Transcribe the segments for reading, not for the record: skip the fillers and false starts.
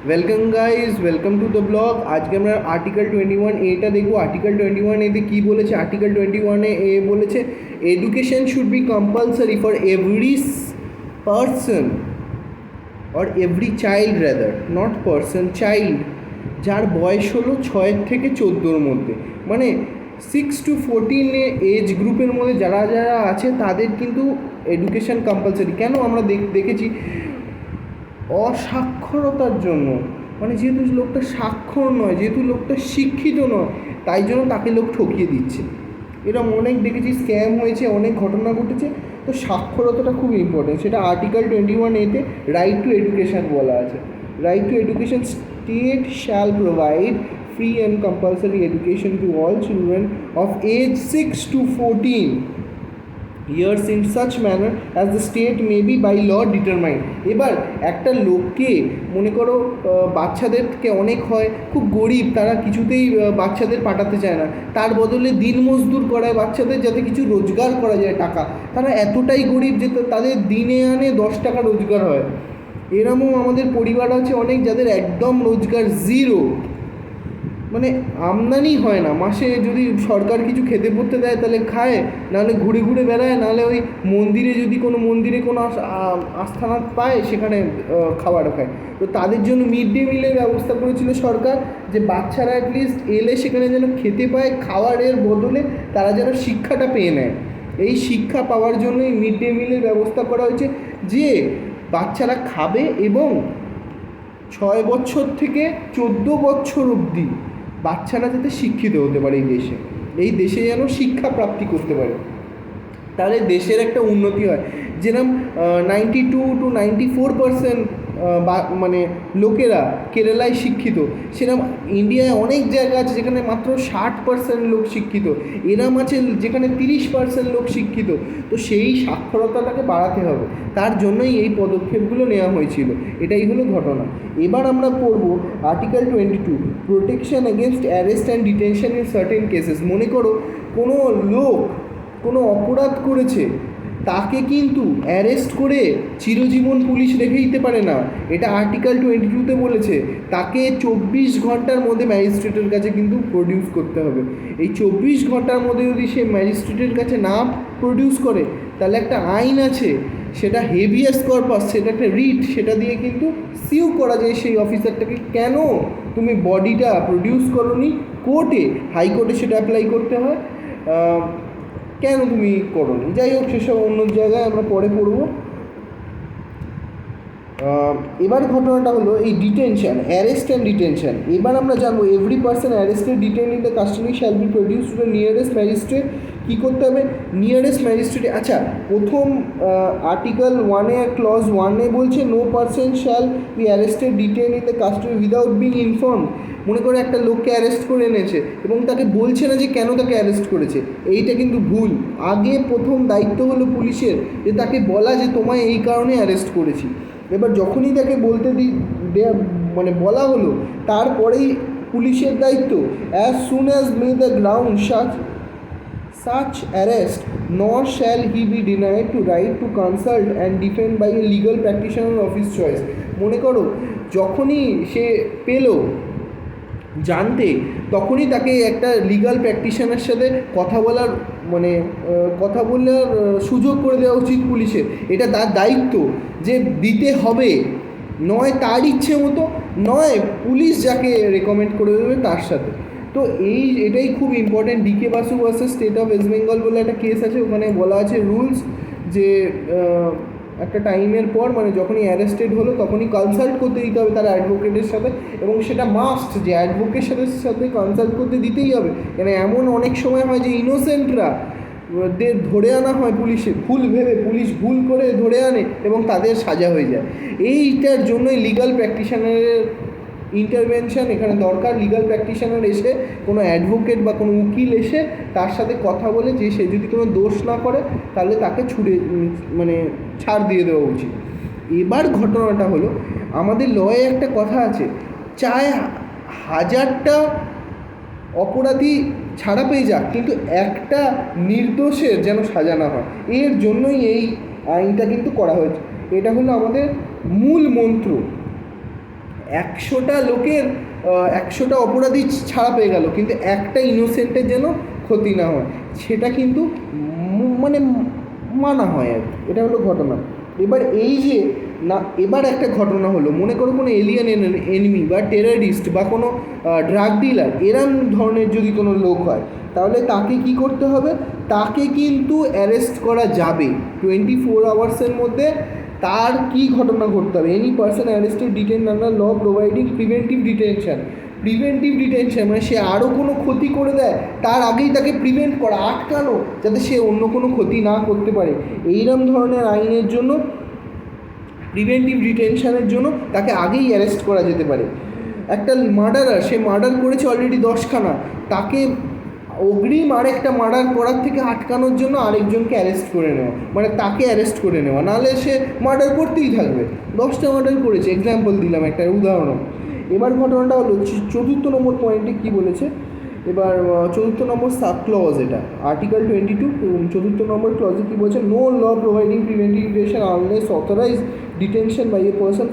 Welcome guys, welcome to the blog. আজকে আমরা article 21A দেখবো। আর্টিকেল 21A কী বলেছে? আর্টিকেল 21A বলেছে education should be compulsory for every person or every child, rather not person, child, যার বয়স হলো 6 থেকে 14-র মধ্যে, মানে 6 to 14 এজ গ্রুপের মধ্যে যারা যারা আছে তাদের কিন্তু এডুকেশন কম্পালসারি। কেন? আমরা দেখেছি অসাক্ষরতার জন্য, মানে যেহেতু লোকটা স্বাক্ষর নয়, যেহেতু লোকটা শিক্ষিত নয়, তাই জন্য তাকে লোক ঠকিয়ে দিচ্ছে। এরকম অনেক দেখেছি, স্ক্যাম হয়েছে, অনেক ঘটনা ঘটেছে। তো সাক্ষরতাটা খুব ইম্পর্টেন্ট, সেটা article 21A right two education বলা আছে। Right to education, state shall provide free and compulsory education to all children of age 6 to 14 years in such manner as the state may be by law determined। এবার একটা লোককে মনে করো, বাচ্চাদেরকে অনেক হয় খুব গরিব, তারা কিছুতেই বাচ্চাদের পাঠাতে চায় না, তার বদলে দিন মজদুর করায় বাচ্চাদের, যাতে কিছু রোজগার করা যায় টাকা। তারা এতটাই গরিব যে তাদের দিনে আনে 10 টাকা রোজগার হয়। এরমও আমাদের পরিবার আছে অনেক, যাদের একদম রোজগার জিরো, মানে আমদানি হয় না। মাসে যদি সরকার কিছু খেতে পড়তে দেয় তাহলে খায়, নাহলে ঘুরে ঘুরে বেড়ায়, নাহলে ওই মন্দিরে, যদি কোনো মন্দিরে কোনো আস্থানা পায় সেখানে খাবার খায়। তো তাদের জন্য মিড ডে মিলের ব্যবস্থা করেছিল সরকার, যে বাচ্চারা অ্যাটলিস্ট এলে সেখানে যেন খেতে পায়, খাওয়ারের বদলে তারা যেন শিক্ষাটা পেয়ে নেয়। এই শিক্ষা পাওয়ার জন্যই মিড ডে মিলের ব্যবস্থা করা হয়েছে, যে বাচ্চারা খাবে এবং 6 বছর থেকে 14 বছর অবধি বাচ্চারা যাতে শিক্ষিত হতে পারে, এই দেশে যেন শিক্ষা প্রাপ্তি করতে পারে, তাহলে দেশের একটা উন্নতি হয়। যেরকম 92 to 94% মানে লোকেরা কেরালায় শিক্ষিত, সেরকম ইন্ডিয়ায় অনেক জায়গা আছে যেখানে মাত্র 60% লোক শিক্ষিত, এরম আছে যেখানে 30% লোক শিক্ষিত। তো সেই সাক্ষরতাটাকে বাড়াতে হবে, তার জন্যই এই পদক্ষেপগুলো নেওয়া হয়েছিল। এটাই হলো ঘটনা। এবার আমরা পড়ব article 22, protection against arrest and detention in certain cases. মনে করো কোনো লোক কোনো অপরাধ করেছে, তাকে কিন্তু অ্যারেস্ট করে চিরজীবন পুলিশ রেখে দিতে পারে না। এটা আর্টিকেল 22-তে বলেছে, তাকে 24 ঘন্টার মধ্যে ম্যাজিস্ট্রেটের কাছে কিন্তু প্রডিউস করতে হবে। এই 24 ঘন্টার মধ্যে যদি সে ম্যাজিস্ট্রেটের কাছে না প্রডিউস করে, তাহলে একটা আইন আছে, সেটা হেভিয়াস কর্পাস, সেটা একটা রিট, সেটা দিয়ে কিন্তু সিউ করা যায় সেই অফিসারটাকে, কেন তুমি বডিটা প্রডিউস করোনি কোর্টে, হাইকোর্টে সেটা অ্যাপ্লাই করতে হয়, কেন তুমি করোনি। যাই হোক, সেসব অন্য জায়গায় আমরা পরে পড়ব। এবার ঘটনাটা হলো এই ডিটেনশন, অ্যারেস্ট অ্যান্ড ডিটেনশন। এবার আমরা জানবো every person arrested detain in the custody shall be produce to the nearest magistrate. কী করতে হবে? Nearest magistrate. আচ্ছা, প্রথম আর্টিকেল 1-এ ক্লজ 1-এ বলছে no person shall be arrested detain in the custody without being informed. মনে করে একটা লোককে অ্যারেস্ট করে এনেছে এবং তাকে বলছে না যে কেন তাকে অ্যারেস্ট করেছে, এইটা কিন্তু ভুল। আগে প্রথম দায়িত্ব হলো পুলিশের, যে তাকে বলা যে তোমায় এই কারণে অ্যারেস্ট করেছি। এবার যখনই তাকে বলতে মানে বলা হলো, তারপরেই পুলিশের দায়িত্ব, as soon as May the ground such arrest, nor shall he be denied to right to consult and defend by a legal practitioner of his choice। মনে করো যখনই সে পেল জানতে, তখনই তাকে একটা লিগাল প্র্যাকটিশনারের সাথে কথা বলার সুযোগ করে দেওয়া উচিত পুলিশের। এটা তার দায়িত্ব যে দিতে হবে, নয় তার ইচ্ছে মতো, নয় পুলিশ যাকে রেকমেন্ড করে দেবে তার সাথে। তো এটাই খুব important. D K Basu versus state of West Bengal বলে একটা কেস আছে, ওখানে বলা আছে রুলস, যে একটা টাইমের পর, মানে যখনই অ্যারেস্টেড হলো তখনই কনসাল্ট করতে দিতে হবে তার অ্যাডভোকেটের সাথে, এবং সেটা মাস্ট যে অ্যাডভোকেটের সাথে কনসাল্ট করতে দিতেই হবে। কেন এমন অনেক সময় হয় যে ইনোসেন্টরা ধরে আনা হয় পুলিশে, ভুল ভেবে পুলিশ ভুল করে ধরে আনে এবং তাদের সাজা হয়ে যায়। এইটার জন্যই লিগাল প্র্যাকটিশনারের ইন্টারভেনশন এখানে দরকার। লিগাল প্র্যাকটিশনার এসে, কোনো অ্যাডভোকেট বা কোনো উকিল এসে তার সাথে কথা বলে, যে সে যদি কোনো দোষ না করে তাহলে তাকে ছাড় দিয়ে দেওয়া উচিত। এবার ঘটনাটা হলো, আমাদের লয়ে একটা কথা আছে, চায় 1000টা অপরাধী ছাড়া পেয়ে যাক, কিন্তু একটা নির্দোষের যেন সাজা না হয়। এর জন্যই এই আইনটা কিন্তু করা হয়েছে। এটা হলো আমাদের মূল মন্ত্র। 100টা লোকের 100টা অপরাধী ছাড়া পেয়ে গেল, কিন্তু একটা ইনোসেন্টের যেন ক্ষতি না হয় সেটা কিন্তু মানে মানা হয় আর কি। এটা হলো ঘটনা। এবার এই যে না, এবার একটা ঘটনা হলো, মনে করো কোনো এলিয়েন এনিমি বা টেররিস্ট বা কোনো ড্রাগ ডিলার এরম ধরনের যদি কোনো লোক হয়, তাহলে তাকে কি করতে হবে, তাকে কিন্তু অ্যারেস্ট করা যাবে 24 আওয়ার্সের মধ্যে। তার কি ঘটনা ঘটতে হবে, any person arrested detain under law providing preventive detention. Preventive detention মানে সে আরও কোনো ক্ষতি করে দেয় তার আগেই তাকে প্রিভেন্ট করা, আটকানো, যাতে সে অন্য কোনো ক্ষতি না করতে পারে। এইরকম ধরনের আইনের জন্য, প্রিভেন্টিভ ডিটেনশনের জন্য তাকে আগেই অ্যারেস্ট করা যেতে পারে। একটা মার্ডারার, সে মার্ডার করেছে অলরেডি 10খানা, তাকে অগ্রিম আরেকটা মার্ডার করার থেকে আটকানোর জন্য আরেকজনকে অ্যারেস্ট করে নেওয়া, মানে তাকে অ্যারেস্ট করে নেওয়া, নাহলে সে মার্ডার করতেই থাকবে। 10টা মার্ডার করেছে, এক্সাম্পল দিলাম, একটা উদাহরণ। এবার ঘটনাটা হলো 4th নম্বর পয়েন্টে কী বলেছে, এবার 4th নম্বর সাব ক্লজ, এটা আর্টিকেল 22 4th নম্বর ক্লজে কী বলছে, no law providing preventive detention unless authorise detention by a person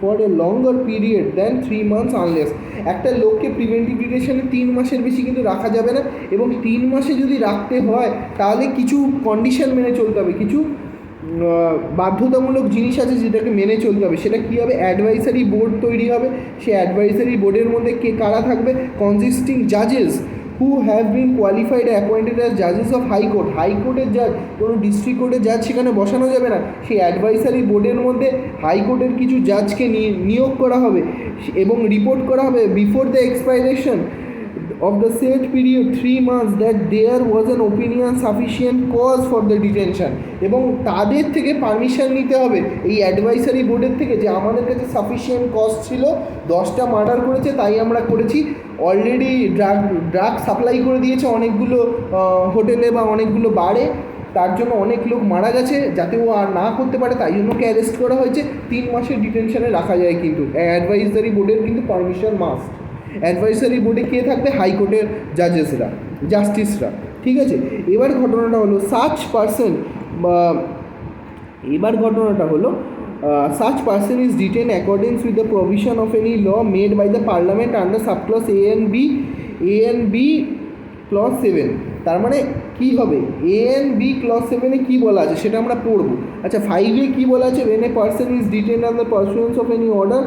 for a longer period than 3 months unless. একটা লোককে প্রিভেন্টিভ ডিটেনশনে 3 মাসের বেশি কিন্তু রাখা যাবে না, এবং 3 মাসে যদি রাখতে হয় তাহলে কিছু কন্ডিশন মেনে চলতে হবে, কিছু বাধ্যতামূলক জিনিস আছে যেটাকে মেনে চলতে হবে। সেটা কী হবে, অ্যাডভাইসারি বোর্ড তৈরি হবে, সেই অ্যাডভাইসারি বোর্ডের মধ্যে কারা থাকবে, consisting জাজেস who have been qualified appointed as জাজেস of high court. হাইকোর্টের জাজ, কোনো ডিস্ট্রিক্ট কোর্টের জাজ সেখানে বসানো যাবে না, সেই অ্যাডভাইসারি বোর্ডের মধ্যে হাইকোর্টের কিছু জাজকে নিয়োগ করা হবে এবং রিপোর্ট করা হবে before the expiration of the said period 3 months that there was an opinion sufficient cause for the detention, এবং তাদের থেকে পারমিশন নিতে হবে এই অ্যাডভাইসারি বোর্ডের থেকে, যে আমাদের কাছে সাফিসিয়েন্ট কজ ছিল, 10টা মার্ডার করেছে তাই আমরা করেছি, অলরেডি ড্রাগ সাপ্লাই করে দিয়েছে অনেকগুলো হোটেলে বা অনেকগুলো বারে, তার জন্য অনেক লোক মারা গেছে, যাতে ও আর না করতে পারে তাই জন্য ওকে অ্যারেস্ট করা হয়েছে। 3 মাসের ডিটেনশনে রাখা যায়, কিন্তু অ্যাডভাইসারি বোর্ডের কিন্তু পারমিশন মাস্ট। অ্যাডভাইসারি বোর্ডে কে থাকবে, হাইকোর্টের জাজেসরা, জাস্টিসরা, ঠিক আছে। এবার ঘটনাটা হলো সাচ পারসন, এবার ঘটনাটা হলো such person is detained according with the provision of any law made by the parliament under subclause A and B clause 7। তার মানে কী হবে, A and B clause 7-এ কী বলা আছে সেটা আমরা পড়ব। আচ্ছা, 5-এ কী বলা আছে, when a person is detained under pursuance of any order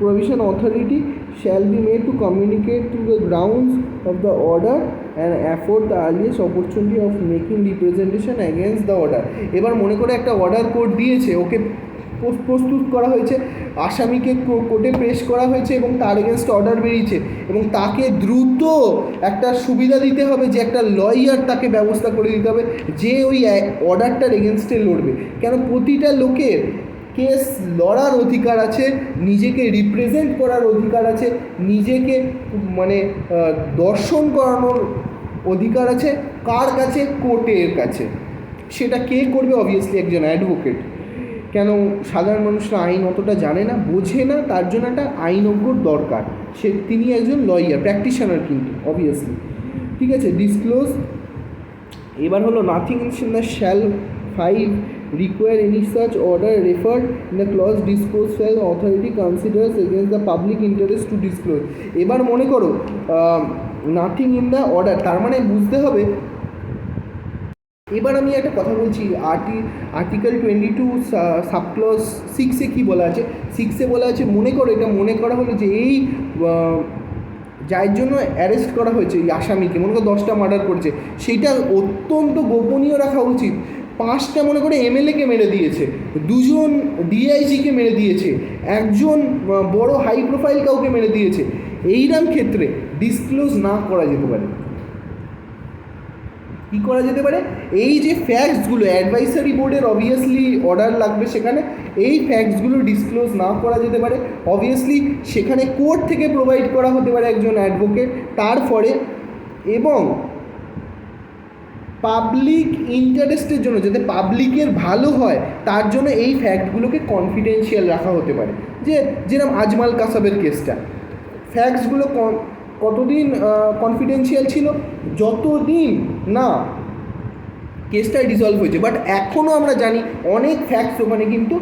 provision authority shall be made to communicate to the grounds of the order and afford the earliest opportunity of making representation against the order। এবার মনে করে একটা order court দিয়েছে, ওকে প্রস্তুত করা হয়েছে, আসামিকে কোর্টে পেশ করা হয়েছে এবং তার এগেনস্ট অর্ডার বেরিয়েছে, এবং তাকে দ্রুত একটা সুবিধা দিতে হবে যে একটা লয়ার তাকে ব্যবস্থা করে দিতে হবে যে ওই অর্ডারটার এগেনস্টে লড়বে। কেন, প্রতিটা লোকের কেস লড়ার অধিকার আছে, নিজেকে রিপ্রেজেন্ট করার অধিকার আছে, নিজেকে মানে দর্শন করানোর অধিকার আছে, কার কাছে, কোর্টের কাছে। সেটা কে করবে, অবভিয়াসলি একজন অ্যাডভোকেট। কেন, সাধারণ মানুষরা আইন অতটা জানে না, বোঝে না, তার জন্য একটা আইনজ্ঞর দরকার, তিনি একজন লয়ার, প্র্যাকটিশনার কিন্তু অবভিয়াসলি, ঠিক আছে। ডিসক্লোজ, এবার হলো nothing in the shall 5 require any such order referred in the clause disclosed as authority considers against the public interest to disclose। এবার মনে করো নাথিং ইন দ্য অর্ডার, তার মানে বুঝতে হবে। এবার আমি একটা কথা বলছি, আর্টিকেল 22 সাবক্লজ 6-এ কী বলা আছে, 6-এ বলা আছে, মনে করো, এটা মনে করা হলো যে এই যার জন্য অ্যারেস্ট করা হয়েছে এই আসামিকে, মনে করো 10টা মার্ডার করেছে, সেইটা অত্যন্ত গোপনীয় রাখা উচিত। 5টা মনে করে এমএলএকে মেরে দিয়েছে, 2জন ডিআইজিকে মেরে দিয়েছে, একজন বড় হাই প্রোফাইল কাউকে মেরে দিয়েছে, এইরকম ক্ষেত্রে ডিসক্লোজ না করা যেতে পারে। কী করা যেতে পারে, এই যে ফ্যাক্টসগুলো, অ্যাডভাইসারি বোর্ডের অবভিয়াসলি অর্ডার লাগবে সেখানে, এই ফ্যাক্টসগুলো ডিসক্লোজ না করা যেতে পারে। অবভিয়াসলি সেখানে কোর্ট থেকে প্রোভাইড করা হতে পারে একজন অ্যাডভোকেট, তারপরে এবং পাবলিক ইন্টারেস্টের জন্য, যাতে পাবলিকের ভালো হয় তার জন্য এই ফ্যাক্টগুলোকে কনফিডেন্সিয়াল রাখা হতে পারে। যেরকম আজমাল কাসাবের কেসটা, ফ্যাক্টসগুলো কতদিন কনফিডেন্সিয়াল ছিল, যতদিন না কেসটা ডিসলভ হয়েছে, বাট এখনও আমরা জানি অনেক ফ্যাক্টস ওখানে কিন্তু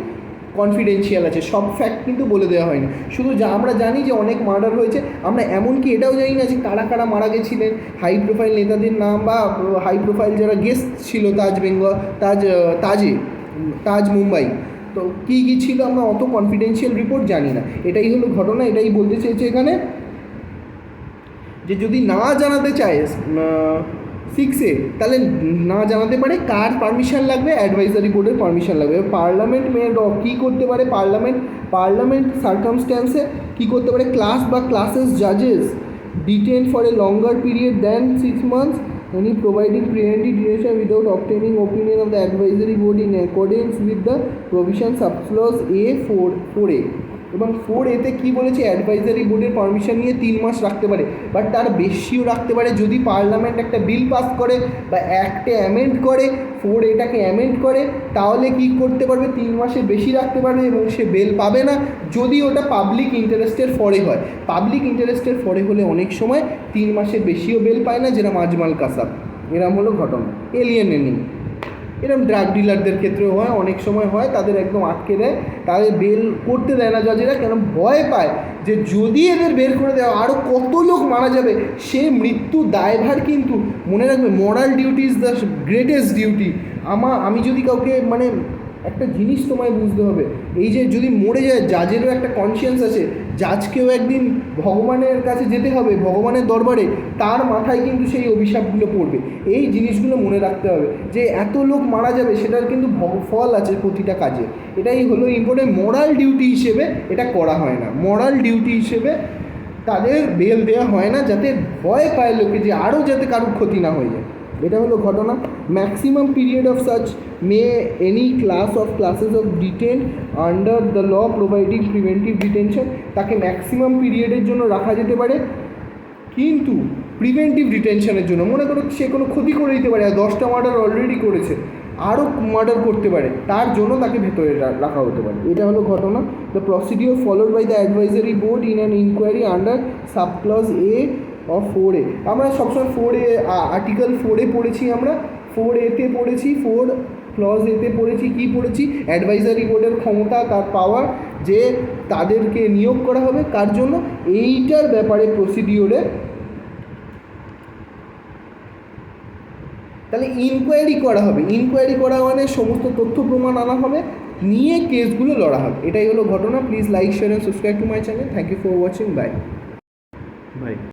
কনফিডেন্সিয়াল আছে, সব ফ্যাক্ট কিন্তু বলে দেওয়া হয়নি। শুধু আমরা জানি যে অনেক মার্ডার হয়েছে, আমরা এমনকি এটাও জানি না যে কারা কারা মারা গেছিলেন, হাই প্রোফাইল নেতাদের নাম বা হাই প্রোফাইল যারা গেস্ট ছিল তাজ মুম্বাই, তো কী কী ছিল আমরা অত কনফিডেন্সিয়াল রিপোর্ট জানি না। এটাই হলো ঘটনা, এটাই বলতে চেয়েছে এখানে যে যদি না জানাতে চায় 6A, তাহলে না জানাতে পারে কার পারমিশন লাগবে, অ্যাডভাইজারি বোর্ডের পারমিশন লাগবে। পার্লামেন্ট কী করতে পারে, পার্লামেন্ট সার্কামস্ট্যান্সে কী করতে পারে, ক্লাস বা ক্লাসেস জাজেস detain for a longer period than 6 months any providing preventive detention without obtaining opinion of the advisory board in accordance with the provision subclause A 4A। এবং 4A-তে কী বলেছে, অ্যাডভাইজারি বোর্ডের পারমিশন নিয়ে 3 মাস রাখতে পারে, বাট তার বেশিও রাখতে পারে যদি পার্লামেন্ট একটা বিল পাস করে বা অ্যাক্টে অ্যামেন্ড করে, 4A-টাকে অ্যামেন্ড করে, তাহলে কী করতে পারবে, 3 মাসের বেশি রাখতে পারবে এবং সে বেল পাবে না যদি ওটা পাবলিক ইন্টারেস্টের ফরে হয়। পাবলিক ইন্টারেস্টের ফরে হলে অনেক সময় 3 মাসের বেশিও বেল পায় না, যেরকম আজমাল কাসাব, এরম হলো ঘটনা। এলিয়েনিং এরকম ড্রাগ ডিলারদের ক্ষেত্রেও হয়, অনেক সময় হয়, তাদের একদম আটকে দেয়, তাদের বেল করতে দেয় না জজেরা, কেন ভয় পায় যে যদি এদের বের করে দেওয়া আরও কত লোক মারা যাবে, সে মৃত্যু দায়ভার কিন্তু মনে রাখবে, moral duty is the greatest duty. আমি যদি কাউকে মানে একটা জিনিস তোমায় বুঝতে হবে, এই যে যদি মরে যায়, জাজেরও একটা কনসিয়েন্স আছে, জাজকেও একদিন ভগবানের কাছে যেতে হবে, ভগবানের দরবারে, তার মাথায় কিন্তু সেই অভিশাপগুলো পড়বে। এই জিনিসগুলো মনে রাখতে হবে যে এত লোক মারা যাবে, সেটার কিন্তু ফল আছে প্রতিটা কাজে। এটাই হলো ইম্পর্টেন্ট। মোরাল ডিউটি হিসেবে এটা করা হয় না, মোরাল ডিউটি হিসেবে তাদের বেল দেওয়া হয় না, যাতে ভয় পায় লোকে যে আরও যাতে কারোর ক্ষতি না হয়ে যায়। এটা হলো ঘটনা। Maximum period of such may any classes of detain under the law providing preventive detention, তাকে ম্যাক্সিমাম পিরিয়ডের জন্য রাখা যেতে পারে, কিন্তু প্রিভেন্টিভ ডিটেনশনের জন্য, মনে করো সে কোনো ক্ষতি করে দিতে পারে, 10টা মার্ডার অলরেডি করেছে, আরও মার্ডার করতে পারে, তার জন্য তাকে ভেতরে রাখা হতে পারে। এটা হলো ঘটনা। The procedure followed by the advisory board in an inquiry under subclause A of 4A। আমরা সবসময় 4A আর্টিকেল 4A পড়েছি, আমরা 4A-তে পড়েছি, 4 ক্লজ A-তে পড়েছি, কী পড়েছি, অ্যাডভাইজারি বোর্ডের ক্ষমতা, তার পাওয়ার, যে তাদেরকে নিয়োগ করা হবে কার জন্য, এইটার ব্যাপারে প্রসিডিওরে তাহলে ইনকোয়ারি করা হবে। ইনকোয়ারি করা মানে সমস্ত তথ্য প্রমাণ আনা হবে, নিয়ে কেসগুলো লড়া হবে। এটাই হলো ঘটনা। Please like, share and subscribe to my channel. Thank you for watching. By.